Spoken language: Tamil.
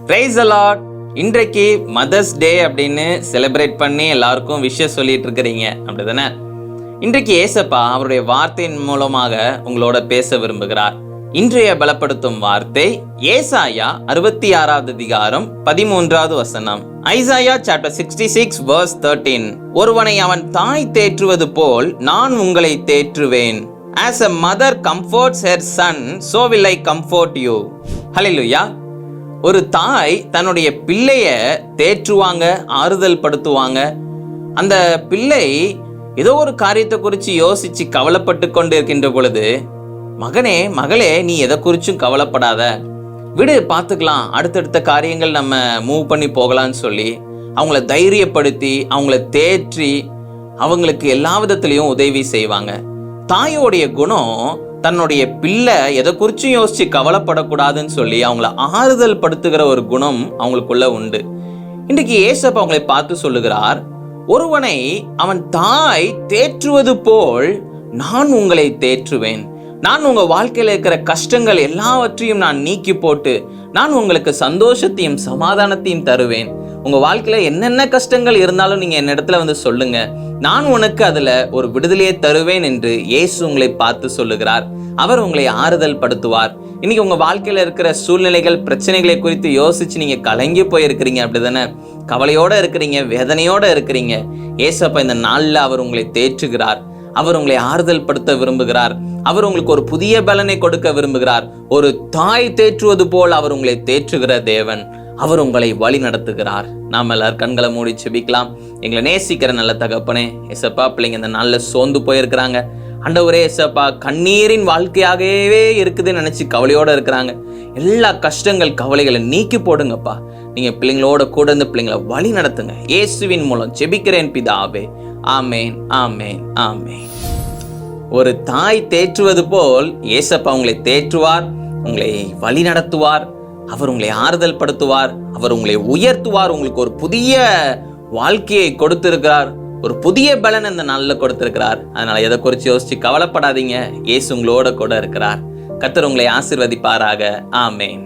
Praise the Lord. இன்றைக்கு மதர்ஸ் டே அப்படின்னு செலிப்ரேட் பண்ணி எல்லாருக்கும் விஷயம் சொல்லிட்டு இருக்கிறீங்க, அப்படிதானே? இன்றைக்கு ஏசப்பா அவருடைய வார்த்தையின் மூலமாக உங்களோட பேச விரும்புகிறார். இன்றைய பலப்படுத்தும் வார்த்தை ஏசாயா 66வது அதிகாரம் 13வது வசனம். Isaiah chapter 66 verse 13. ஒருவனை அவன் தாய் தேற்றுவது போல் நான் உங்களை தேற்றுவேன். As a mother comforts her son, so will I comfort you. ஹல்லேலூயா. ஒரு தாய் தன்னுடைய பிள்ளைய தேற்றுவாங்க, ஆறுதல் படுத்துவாங்க. அந்த பிள்ளை ஏதோ ஒரு காரியத்தை குறித்து யோசிச்சு கவலைப்பட்டு கொண்டு இருக்கின்ற பொழுது, மகனே மகளே நீ எதை குறிச்சும் கவலைப்படாத, விடு பார்த்துக்கலாம், அடுத்தடுத்த காரியங்கள் நம்ம மூவ் பண்ணி போகலான்னு சொல்லி அவங்கள தைரியப்படுத்தி அவங்கள தேற்றி அவங்களுக்கு எல்லா விதத்திலையும் உதவி செய்வாங்க. தாயோடைய குணம் தன்னுடைய பிள்ளை எதை குறிச்சும் யோசிச்சு கவலைப்படக்கூடாதுன்னு சொல்லி அவங்கள ஆறுதல் படுத்துகிற ஒரு குணம் அவங்களுக்குள்ள உண்டு. இன்றைக்கு ஏசப்பா அவங்களை பார்த்து சொல்லுகிறார், ஒருவனை அவன் தாய் தேற்றுவது போல் நான் உங்களை தேற்றுவேன். நான் உங்க வாழ்க்கையில இருக்கிற கஷ்டங்கள் எல்லாவற்றையும் நான் நீக்கி போட்டு நான் உங்களுக்கு சந்தோஷத்தையும் சமாதானத்தையும் தருவேன். உங்க வாழ்க்கையில என்னென்ன கஷ்டங்கள் இருந்தாலும் நீங்க என்னிடத்துல வந்து சொல்லுங்க, நான் உனக்கு அதுல ஒரு விடுதலையை தருவேன் என்று இயேசு உங்களை பார்த்து சொல்லுகிறார். அவர் உங்களை ஆறுதல் படுத்துவார். இன்னைக்கு உங்க வாழ்க்கையில இருக்கிற சூழ்நிலைகள், பிரச்சனைகளை குறித்து யோசிச்சு நீங்க கலங்கி போயிருக்கிறீங்க, அப்படிதானே? கவலையோட இருக்கிறீங்க, வேதனையோட இருக்கிறீங்க. ஏசப்பா இந்த நாள்ல அவர் உங்களை தேற்றுகிறார். அவர் உங்களை ஆறுதல் படுத்த விரும்புகிறார். அவர் உங்களுக்கு ஒரு புதிய பலனை கொடுக்க விரும்புகிறார். ஒரு தாய் தேற்றுவது போல் அவர் உங்களை தேற்றுகிற தேவன். அவர் உங்களை வழி நடத்துகிறார். நாம் எல்லாரும் கண்களை மூடி செபிக்கலாம். எங்களை நேசிக்கிற நல்ல தகப்பனே, ஏசப்பா பிள்ளைங்க இந்த நாள்ல சோர்ந்து போயிருக்கிறாங்க. ஆண்டவரே ஏசப்பா, கண்ணீரின் வாழ்க்கையாகவே இருக்குதுன்னு நினைச்சு கவலையோட இருக்கிறாங்க. எல்லா கஷ்டங்கள் கவலைகளை நீக்கி போடுங்கப்பா. நீங்க பிள்ளைங்களோட கூட இருந்து பிள்ளைங்களை வழி நடத்துங்க. இயேசுவின் மூலம் ஜெபிக்கிறேன் பிதாவே. ஆமேன், ஆமேன், ஆமேன். ஒரு தாய் தேற்றுவது போல் ஏசப்பா உங்களை தேற்றுவார், உங்களை வழி நடத்துவார். அவர் உங்களை ஆறுதல் படுத்துவார், அவர் உங்களை உயர்த்துவார். உங்களுக்கு ஒரு புதிய வாழ்க்கையை கொடுத்திருக்கிறார், ஒரு புதிய பலன் இந்த நாளில் கொடுத்திருக்கிறார். அதனால எதை குறித்து யோசிச்சு கவலைப்படாதீங்க. இயேசு உங்களோட கூட இருக்கிறார். கர்த்தர் உங்களை ஆசீர்வதிப்பாராக. ஆமேன்.